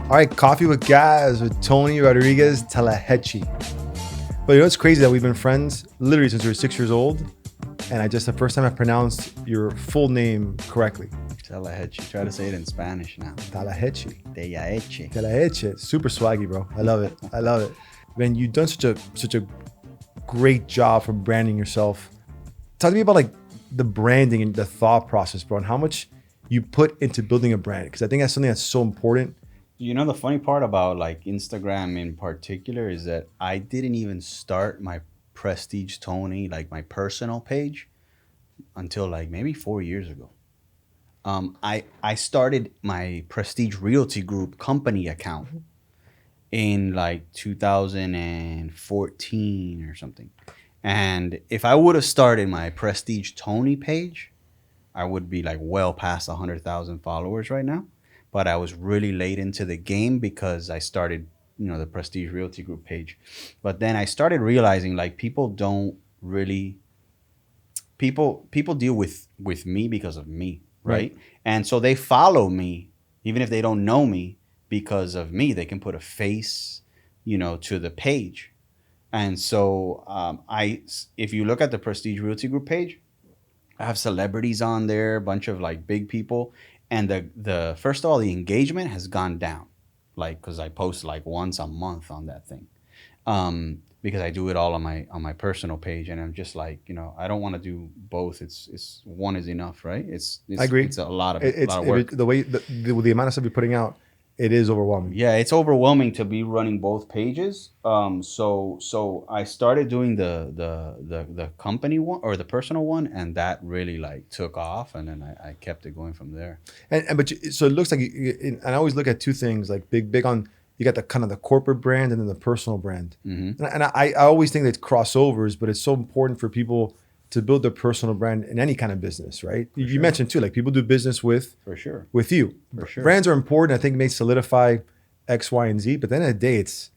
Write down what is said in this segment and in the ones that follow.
All right, Coffee with Gaz with Tony Rodriguez Talahechi. But you know, it's crazy that we've been friends literally since we were 6 years old. And the first time I pronounced your full name correctly. Talahechi. Try to say it in Spanish now. Talahechi. Talahechi. Super swaggy, bro. I love it. Man, you've done such a great job for branding yourself. Talk to me about like the branding and the thought process, bro, and how much you put into building a brand. Because I think that's something that's so important. You know, the funny part about like Instagram in particular is that I didn't even start my Prestige Tony, like my personal page, until like maybe 4 years ago. I started my Prestige Realty Group company account in like 2014 or something. And if I would have started my Prestige Tony page, I would be like well past 100,000 followers right now. But I was really late into the game because I started, the Prestige Realty Group page. But then I started realizing like people deal with me because of me, right? And so they follow me even if they don't know me because of me. They can put a face, to the page. And so if you look at the Prestige Realty Group page, I have celebrities on there, a bunch of like big people. And the first of all, the engagement has gone down, like because I post like once a month on that thing, because I do it all on my personal page, and I'm just like, I don't want to do both. It's one is enough, right? I agree. It's a lot of work. The amount of stuff you're putting out, it is overwhelming. Yeah, it's overwhelming to be running both pages. So I started doing the company one or the personal one, and that really like took off, and then I kept it going from there. So it looks like and I always look at two things, like big on, you got the kind of the corporate brand and then the personal brand. Mm-hmm. And I always think that crossovers, but it's so important for people to build their personal brand in any kind of business, right? You mentioned too, like people do business with you. For sure. Brands are important. I think it may solidify X, Y, and Z, but at the end of the day, it's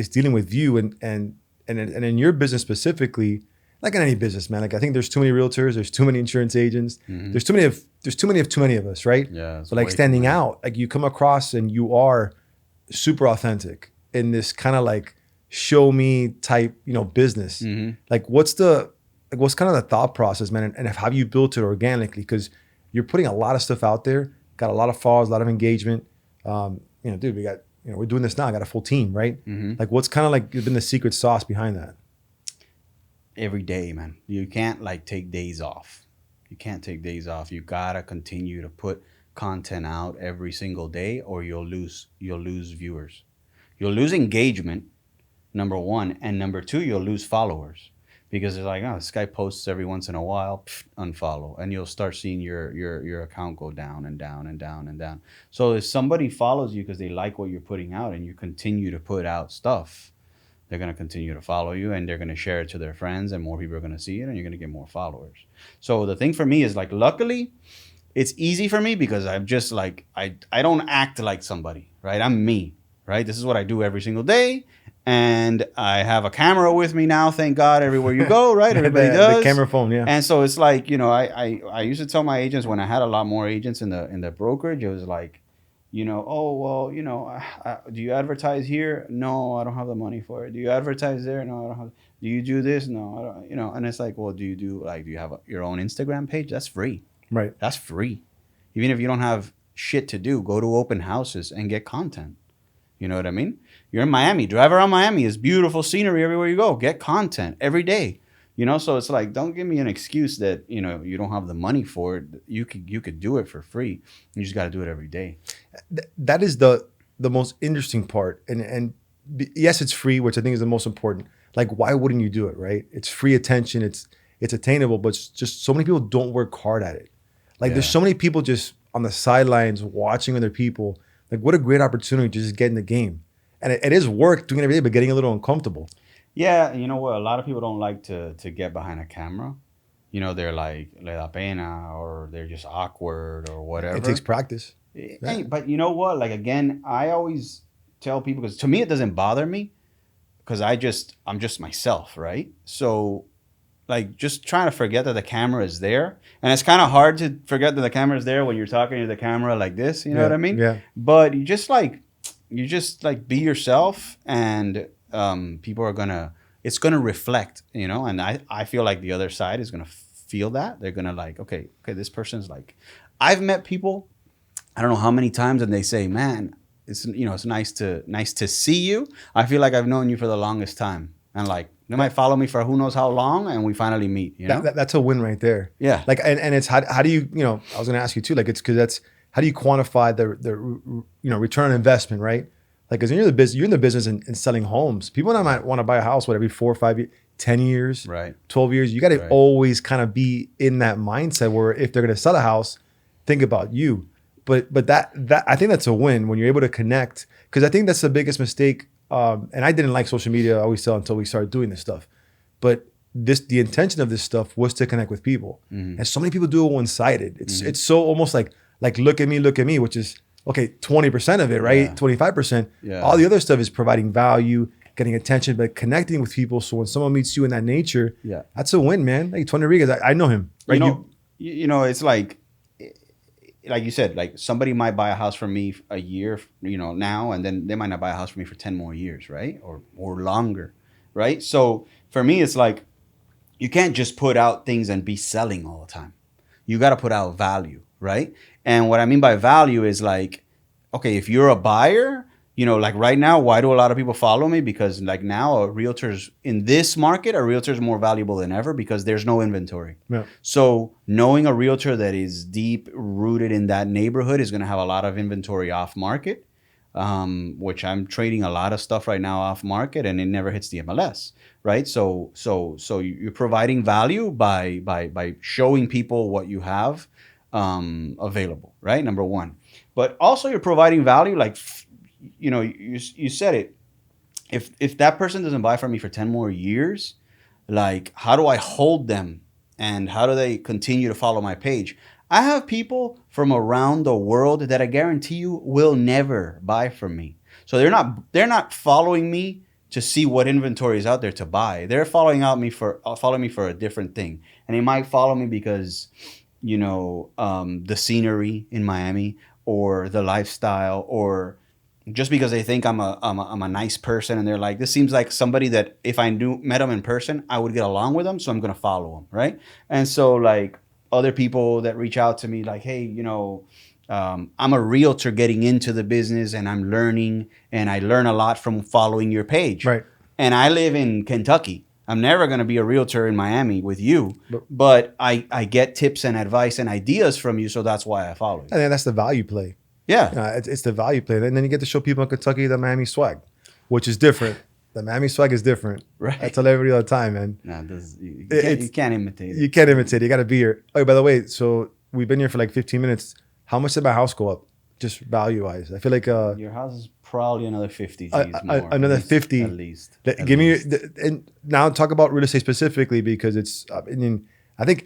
dealing with you and in your business specifically, like in any business, man. Like I think there's too many realtors, there's too many insurance agents, mm-hmm. there's too many of us, right? Yeah. But like standing out, like you come across and you are super authentic in this kind of like show me type, business. Mm-hmm. Like what's kind of the thought process, man? And have you built it organically? Because you're putting a lot of stuff out there, got a lot of followers, a lot of engagement. Dude, we got, we're doing this now. I got a full team, right? Mm-hmm. Like what's kind of like been the secret sauce behind that? Every day, man. You can't like take days off. You gotta continue to put content out every single day, or you'll lose viewers. You'll lose engagement, number one, and number two, you'll lose followers. Because it's like, oh, this guy posts every once in a while, unfollow. And you'll start seeing your account go down and down and down and down. So if somebody follows you because they like what you're putting out and you continue to put out stuff, they're going to continue to follow you, and they're going to share it to their friends, and more people are going to see it, and you're going to get more followers. So the thing for me is like, luckily, it's easy for me because I'm just like, I don't act like somebody, right? I'm me, right? This is what I do every single day. And I have a camera with me now, thank God, everywhere you go, right? Everybody does. The camera phone, yeah. And so it's like, I used to tell my agents when I had a lot more agents in the brokerage, it was like, do you advertise here? No, I don't have the money for it. Do you advertise there? No, I don't have. Do you do this? No, I don't. And it's like, well, do you have your own Instagram page? That's free. Right. That's free. Even if you don't have shit to do, go to open houses and get content. You know what I mean? You're in Miami. Drive around Miami. It's beautiful scenery everywhere you go. Get content every day. So it's like, don't give me an excuse that, you don't have the money for it. You could do it for free. You just got to do it every day. That is the most interesting part. And yes, it's free, which I think is the most important. Like, why wouldn't you do it, right? It's free attention. It's attainable, but it's just so many people don't work hard at it. Like there's so many people just on the sidelines watching other people. Like what a great opportunity to just get in the game. And it is work doing it every day, but getting a little uncomfortable. Yeah, you know what? A lot of people don't like to get behind a camera. They're like, le da pena, or they're just awkward or whatever. It takes practice. Hey, but you know what? Like, again, I always tell people, because to me, it doesn't bother me because I'm just myself, right? So like just trying to forget that the camera is there. And it's kind of hard to forget that the camera is there when you're talking to the camera like this, you know what I mean? Yeah. But you just like, you just like be yourself, and people are gonna, it's gonna reflect, you know. And I feel like the other side is gonna feel that. They're gonna like, okay, this person's like, I've met people, I don't know how many times, and they say, man, it's, you know, it's nice to see you. I feel like I've known you for the longest time, and like they might follow me for who knows how long, and we finally meet, you know. That's a win right there. Yeah. Like, and it's how do you, you know, I was going to ask you too, like, it's because that's, how do you quantify the you know, return on investment, right? Like, because you're in the business in selling homes. People that might want to buy a house, what, every 4 or 5 years, 10 years, Right. 12 years. You got to Right. always kind of be in that mindset where if they're going to sell a house, think about you. But that I think that's a win when you're able to connect, because I think that's the biggest mistake. And I didn't like social media, I always tell, until we started doing this stuff. But the intention of this stuff was to connect with people, and so many people do it one-sided. It's so almost like look at me, which is okay, 20% of it, right? Yeah. 25%. Yeah. All the other stuff is providing value, getting attention, but connecting with people. So when someone meets you in that nature, Yeah. that's a win, man. Like Tony Rodriguez, I know him, right? You know, it's like you said, like somebody might buy a house from me a year, you know, now, and then they might not buy a house from me for 10 more years, right? Or longer, right? So for me, it's like, you can't just put out things and be selling all the time. You got to put out value, right? And what I mean by value is like, okay, if you're a buyer, you know, like right now, why do a lot of people follow me? Because like now a realtor's in this market, a realtor's more valuable than ever because there's no inventory. Yeah. So knowing a realtor that is deep rooted in that neighborhood is going to have a lot of inventory off market, which I'm trading a lot of stuff right now off market, and it never hits the MLS, right? So you're providing value by showing people what you have available, right? Number one, but also you're providing value, like, you know, you said it. If that person doesn't buy from me for 10 more years, like, how do I hold them, and how do they continue to follow my page? I have people from around the world that I guarantee you will never buy from me. So they're not following me to see what inventory is out there to buy. They're following me for a different thing. And they might follow me because, you know, the scenery in Miami, or the lifestyle, or just because they think I'm a nice person, and they're like, this seems like somebody that if I met them in person, I would get along with them, so I'm gonna follow them, right? And so like other people that reach out to me like, hey, you know, I'm a realtor getting into the business, and I'm learning, and I learn a lot from following your page. Right. And I live in Kentucky. I'm never going to be a realtor in Miami with you, but I get tips and advice and ideas from you, so that's why I follow you. And then that's the value play. Yeah. It's the value play. And then you get to show people in Kentucky the Miami swag, which is different. The Miami swag is different. Right. I tell everybody all the time, man. No, you can't imitate it. You can't imitate it. You got to be here. Oh, by the way, so we've been here for like 15 minutes. How much did my house go up, just value-wise? I feel like Your house is probably another 50 G's more. another 50. At least. Give me, and now talk about real estate specifically, because it's, I mean, I think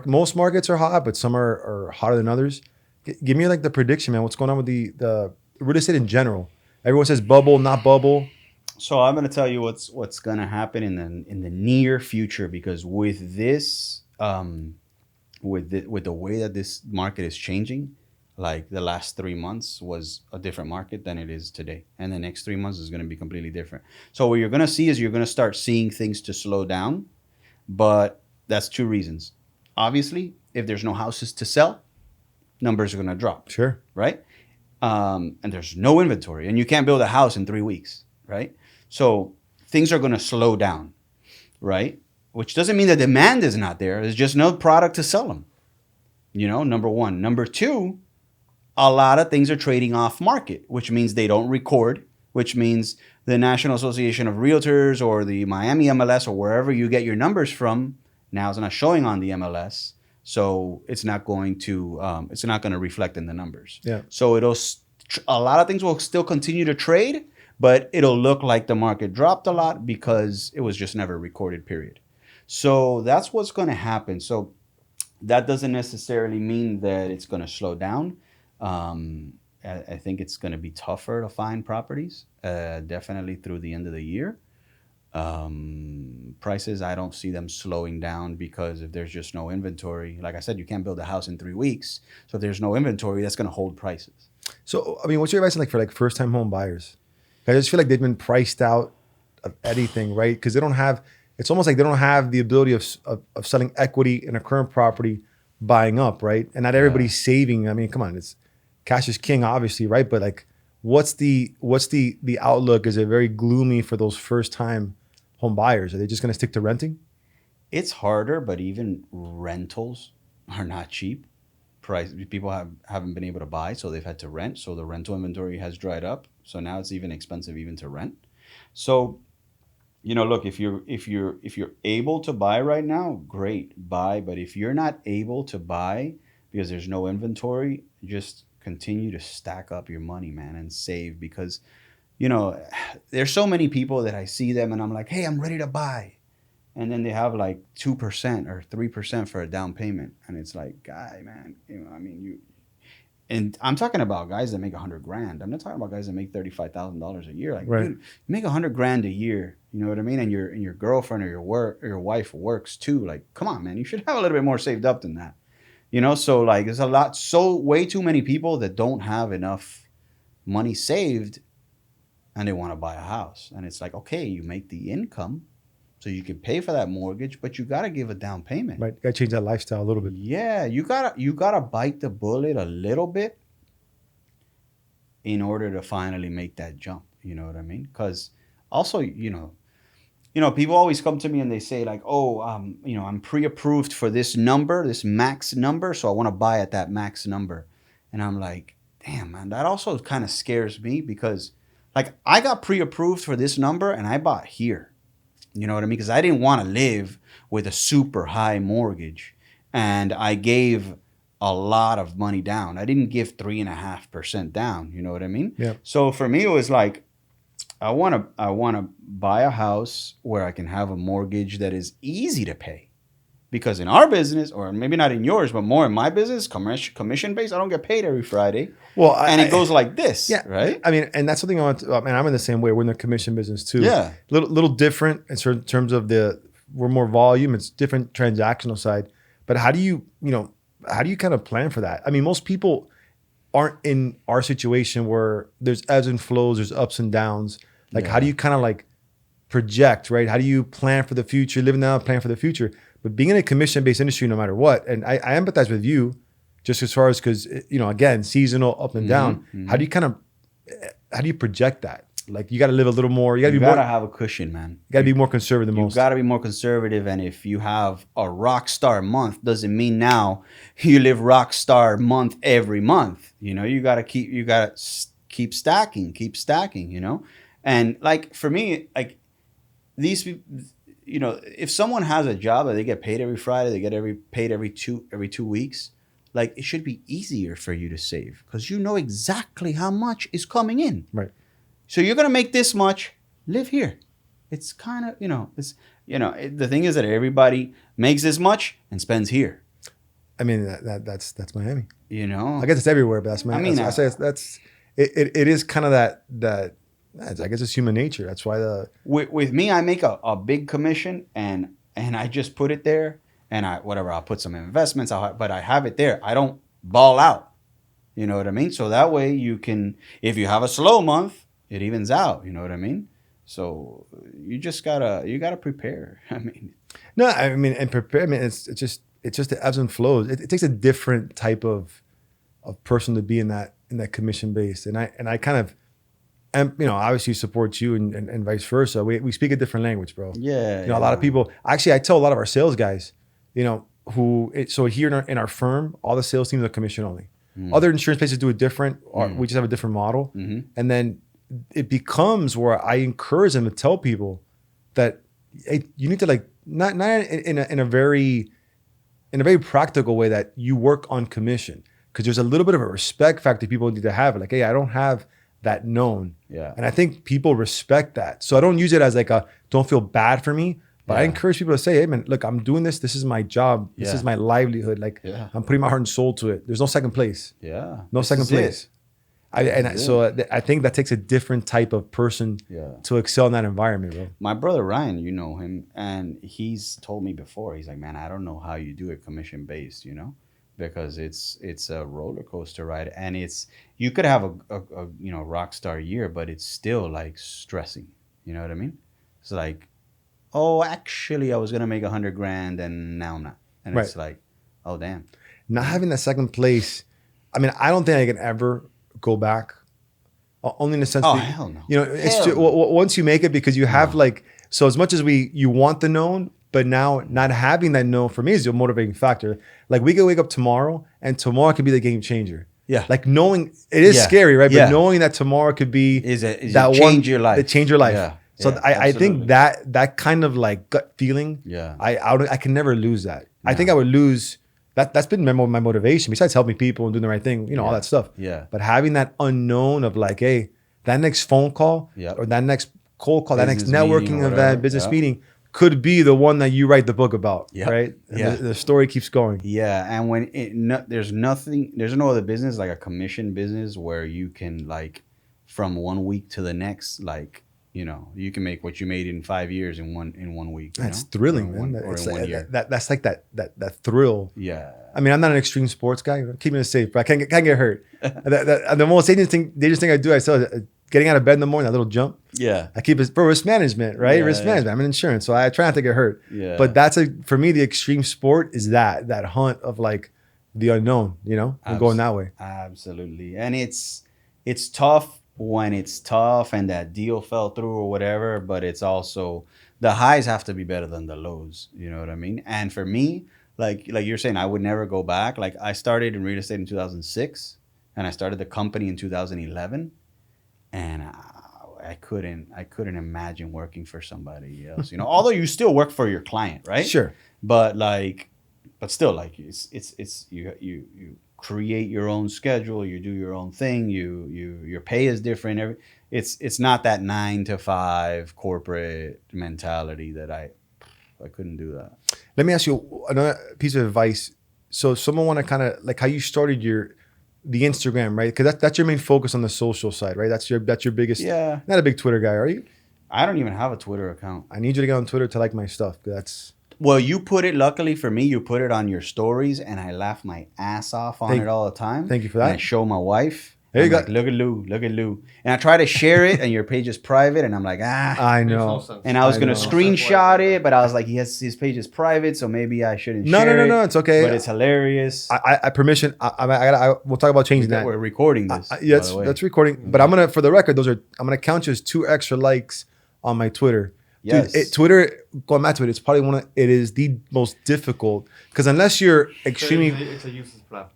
most markets are hot, but some are hotter than others. Give me like the prediction, man. What's going on with the real estate in general? Everyone says bubble, not bubble. So I'm going to tell you what's going to happen in the near future, because with this, with the way that this market is changing, like the last 3 months was a different market than it is today, and the next 3 months is going to be completely different. So what you're going to see is you're going to start seeing things to slow down, but that's two reasons. Obviously, if there's no houses to sell, numbers are going to drop. Sure. Right? And there's no inventory, and you can't build a house in 3 weeks, right? So things are going to slow down, right? Which doesn't mean the demand is not there. There's just no product to sell them. You know, number one. Number two, a lot of things are trading off market, which means they don't record, which means the National Association of Realtors or the Miami MLS or wherever you get your numbers from now is not showing on the MLS. So it's not going to reflect in the numbers. Yeah. So a lot of things will still continue to trade, but it'll look like the market dropped a lot because it was just never recorded, period. So that's what's going to happen. So that doesn't necessarily mean that it's going to slow down. I think it's going to be tougher to find properties, definitely through the end of the year. Prices, I don't see them slowing down because if there's just no inventory, like I said, you can't build a house in 3 weeks. So if there's no inventory, that's going to hold prices. So, I mean, what's your advice like for like first time home buyers? I just feel like they've been priced out of anything, right? Because they don't have. It's almost like they don't have the ability of selling equity in a current property, buying up, right? And not Yeah. everybody's saving. I mean, come on, it's cash is king, obviously, right? But like, what's the outlook? Is it very gloomy for those first time home buyers? Are they just going to stick to renting? It's harder, but even rentals are not cheap. Price people haven't been able to buy, so they've had to rent. So the rental inventory has dried up. So now it's even expensive even to rent. So look, if you're able to buy right now, great, buy. But if you're not able to buy because there's no inventory, just continue to stack up your money, man, and save because you know there's so many people that I see them and I'm like, hey, I'm ready to buy, and then they have like 2% or 3% for a down payment, and it's like, guy, man, I mean, and I'm talking about guys that make 100 grand. I'm not talking about guys that make $35,000 a year. Like, Right. dude, you make 100 grand a year. You know what I mean? And your girlfriend or your wife works too. Like, come on, man, you should have a little bit more saved up than that. So like, there's a lot, so way too many people that don't have enough money saved, and they want to buy a house. And it's like, okay, you make the income, so you can pay for that mortgage, but you gotta give a down payment. Right. Got to change that lifestyle a little bit. Yeah, you gotta bite the bullet a little bit in order to finally make that jump. You know what I mean? Because also, people always come to me and they say like, "Oh, I'm pre-approved for this number, this max number, so I want to buy at that max number." And I'm like, "Damn, man, that also kind of scares me because, like, I got pre-approved for this number and I bought here. You know what I mean? Because I didn't want to live with a super high mortgage, and I gave a lot of money down. I didn't give 3.5% down. You know what I mean? Yeah. So for me, it was like I want to buy a house where I can have a mortgage that is easy to pay. Because in our business, or maybe not in yours, but more in my business, commission based, I don't get paid every Friday, Well, and it goes like this, yeah, right? I mean, and that's something I want to, and I'm in the same way. We're in the commission business too. Yeah. Little different in terms of we're more volume. It's different transactional side. But how do you kind of plan for that? I mean, most people aren't in our situation where there's ebbs and flows, there's ups and downs. Like, how do you kind of like project, right? How do you plan for the future, live now, plan for the future? But being in a commission-based industry, no matter what, and I empathize with you, just as far as because again, seasonal up and down. How do you project that? Like, you got to live a little more. You gotta have a cushion, man. You got to be more conservative than You most. gotta be more conservative, and if you have a rock star month, doesn't mean now you live rock star month every month. You gotta keep stacking. And like for me, like these people, if someone has a job that they get paid every Friday, they get paid every 2 weeks. Like, it should be easier for you to save because you know exactly how much is coming in. Right. So you're gonna make this much. Live here. It's kind of the thing is that everybody makes this much and spends here. I mean, that's Miami. I guess it's everywhere, but that's Miami. I mean, I say it is kind of that. I guess it's human nature. That's why with me, I make a big commission and I just put it there, and I'll put some investments, but I have it there. I don't ball out. You know what I mean? So that way you can, if you have a slow month, it evens out. You know what I mean? So you gotta prepare. and prepare. I mean, it's just the ebbs and flows. It takes a different type of person to be in that commission base, and I kind of. And obviously support you and vice versa. We speak a different language, bro. Yeah. A lot of people. Actually, I tell a lot of our sales guys, so here in our firm, all the sales teams are commission only. Other insurance places do it different, or we just have a different model. And then it becomes where I encourage them to tell people that, hey, you need to like not in a very practical way that you work on commission, because there's a little bit of a respect factor people need to have. Like, hey, I don't have that known. Yeah. And I think people respect that. So I don't use it as like don't feel bad for me, but I encourage people to say, hey man, look, I'm doing this. This is my job. This is my livelihood. Like, I'm putting my heart and soul to it. There's no second place. Yeah. No second place. I think that takes a different type of person Yeah. to excel in that environment, bro. My brother Ryan, you know him, and he's told me before. He's like, man, I don't know how you do it commission based, because it's a roller coaster ride, and it's you could have a rock star year, but it's still like stressing. You know what I mean? It's like, oh, actually, I was gonna make 100 grand, and now I'm not, and Right. it's like, oh damn. Not having that second place. I mean, I don't think I can ever go back. Only in the sense Oh that hell no. it's Hell just, no. once you make it, because you have No. like, so as much as you want the known, but now not having that known for me is a motivating factor. Like we could wake up tomorrow and tomorrow could be the game changer. Yeah. Like knowing it is Yeah. scary, right? Yeah. But knowing that tomorrow could be Is it that change your life? that change your life. Yeah. So Yeah, I think absolutely. that kind of like gut feeling, Yeah. I can never lose that. I think No. I would lose that. That's been my motivation. Besides helping people and doing the right thing, all Yeah. that stuff. Yeah. But having that unknown of like, hey, that next phone call Yep. or that next cold call, that next Business meeting networking or event, whatever. business Yep. meeting could be the one that you write the book about, Yep. right? And Yeah. the story keeps going. Yeah, and when there's no other business like a commission business where you can like from 1 week to the next, like you can make what you made in 5 years in one week. That's thrilling, or in man. one, or It's in like, 1 year. that's like that thrill. Yeah, I mean, I'm not an extreme sports guy. Keeping it safe, but I can't get hurt. The most dangerous thing I do, I still getting out of bed in the morning, that little jump. yeah, I keep it for risk management, right? Yeah, Risk yeah. management. I'm in insurance, so I try not to get hurt. yeah. But for me, the extreme sport is that hunt of like the unknown, and going that way. Absolutely, and it's tough when it's tough and that deal fell through or whatever. But it's also the highs have to be better than the lows. You know what I mean? And for me, like you're saying, I would never go back. Like I started in real estate in 2006, and I started the company in 2011, and I couldn't imagine working for somebody else. Although you still work for your client, right? Sure. But still, like it's you create your own schedule, you do your own thing, your pay is different. It's not that 9 to 5 corporate mentality that I couldn't do that. Let me ask you another piece of advice. So, if someone want to kind of like how you started the Instagram, right? Because that's your main focus on the social side, right? That's your biggest. Yeah. Not a big Twitter guy, are you? I don't even have a Twitter account. I need you to get on Twitter to like my stuff. That's Well, you put it, luckily for me, you put it on your stories, and I laugh my ass off on it all the time. Thank you for that. And I show my wife. There you I'm go. like, look at Lou. And I try to share it, and your page is private, and I'm like, I Makes know. no sense. And I was I gonna know. screenshot it, but I was like, his page is private, so maybe I shouldn't share it. No, it's okay. But it's hilarious. I permission. We'll talk about changing that. We're recording this. Yeah, by the way. that's recording. But for the record, I'm gonna count you as 2 extra likes on my Twitter. Yes. Dude, Twitter, going back to it, it's probably it is the most difficult because unless you're extremely, It's a useless platform.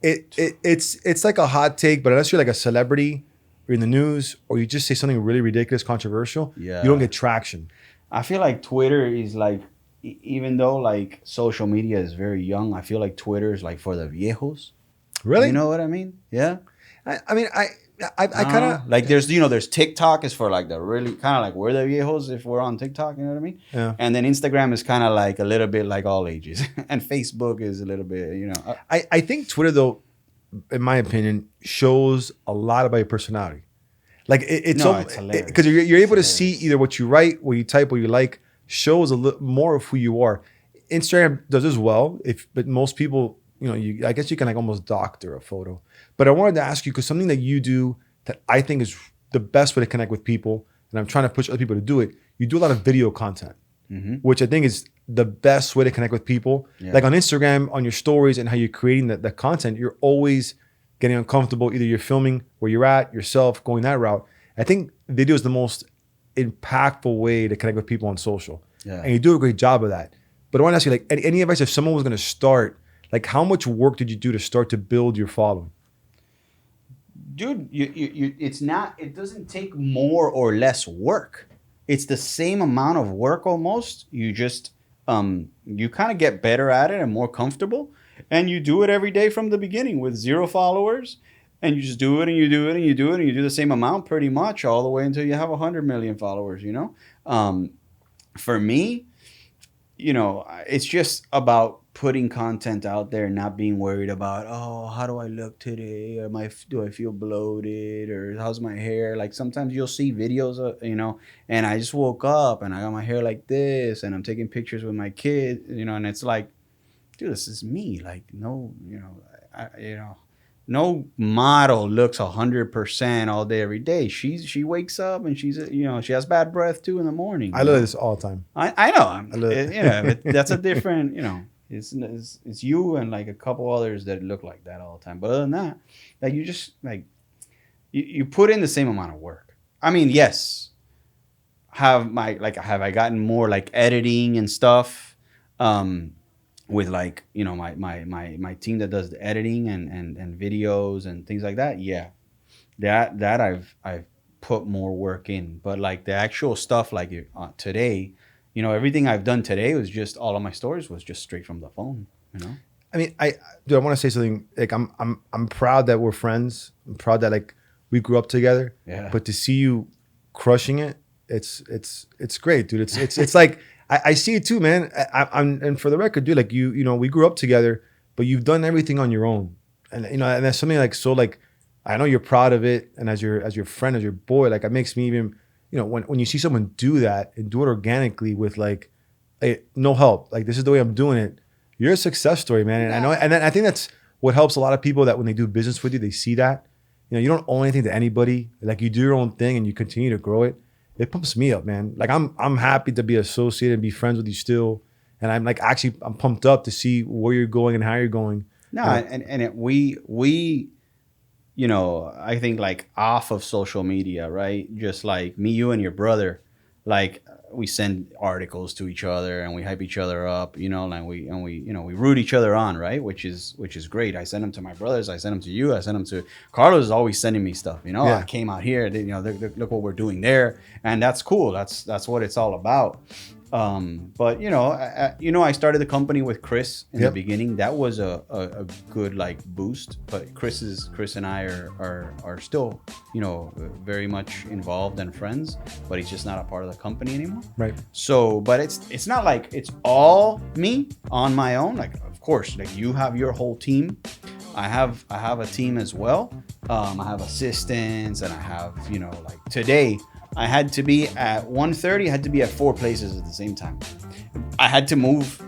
it's like a hot take, but unless you're like a celebrity or in the news or you just say something really ridiculous, controversial, Yeah. you don't get traction. I feel like Twitter is like, even though like social media is very young, I feel like Twitter is like for the viejos. Really? You know what I mean? Yeah. I mean, I kind of like there's TikTok is for like the really kind of like we're the viejos if we're on TikTok, you know what I mean? Yeah. And then Instagram is kind of like a little bit like all ages, and Facebook is a little bit, I think Twitter though, in my opinion, shows a lot about your personality. Like it's hilarious. because you're able to see either what you write, what you type, what you like, shows a little more of who you are. Instagram does as well, but most people, I guess you can like almost doctor a photo. But I wanted to ask you because something that you do that I think is the best way to connect with people, and I'm trying to push other people to do it. You do a lot of video content, which I think is the best way to connect with people. Yeah. Like on Instagram, on your stories and how you're creating the content, you're always getting uncomfortable. Either you're filming where you're at, yourself, going that route. I think video is the most impactful way to connect with people on social. Yeah. And you do a great job of that. But I want to ask you, like, any advice if someone was going to start, like how much work did you do to start to build your following? Dude, it doesn't take more or less work. It's the same amount of work almost. You just you kind of get better at it and more comfortable, and you do it every day from the beginning with 0 followers, and you just do it and you do it and you do it and you do the same amount pretty much all the way until you have 100 million followers. For me, it's just about putting content out there, not being worried about, oh, how do I look today, or do I feel bloated, or how's my hair. Like sometimes you'll see videos and I just woke up and I got my hair like this and I'm taking pictures with my kid, and it's like, dude, this is me. Like, no, no model looks 100% all day every day. She wakes up and she has bad breath too in the morning. I love this all the time. I know. I love it. But that's a different, it's you and like a couple others that look like that all the time. But other than that, like you just like you put in the same amount of work. I mean, yes, have I gotten more like editing and stuff, with like my team that does the editing and videos and things like that. Yeah, that I've put more work in. But like the actual stuff, like today, everything I've done today was just all of my stories was just straight from the phone. I mean, I want to say something. Like, I'm proud that we're friends. I'm proud that like we grew up together. Yeah. But to see you crushing it, it's great, dude. It's like I see it too, man. I'm and for the record, dude, like we grew up together, but you've done everything on your own, and and that's something like so like I know you're proud of it, and as your friend, as your boy, like it makes me even when you see someone do that and do it organically with like no help, like this is the way I'm doing it. You're a success story, man. And I know, and then I think that's what helps a lot of people that when they do business with you, they see that. You don't owe anything to anybody. Like you do your own thing and you continue to grow it. It pumps me up, man. Like I'm happy to be associated and be friends with you still. And I'm like I'm pumped up to see where you're going and how you're going. No, we I think like off of social media, right? Just like me, you, and your brother, like we send articles to each other and we hype each other up, and we root each other on, right? Which is great. I send them to my brothers, I send them to you, I send them to Carlos. Is always sending me stuff. Yeah. I came out here, look what we're doing there, and that's cool. That's what it's all about. But I started the company with Chris in the beginning. That was a good like boost. But Chris and I are still very much involved and friends. But he's just not a part of the company anymore. Right. So, but it's not like it's all me on my own. Like of course, like you have your whole team. I have a team as well. I have assistants, and I have like today. I had to be at 1:30. I had to be at 4 places at the same time. I had to move,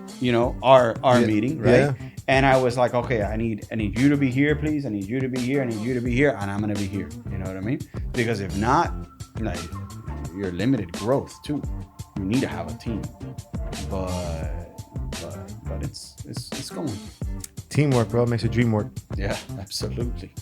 our meeting, right? Yeah. And I was like, okay, I need you to be here, please. I need you to be here. I need you to be here, and I'm gonna be here. You know what I mean? Because if not, like, you're limited growth too. You need to have a team, but it's going. Teamwork, bro, makes a dream work. Yeah, absolutely.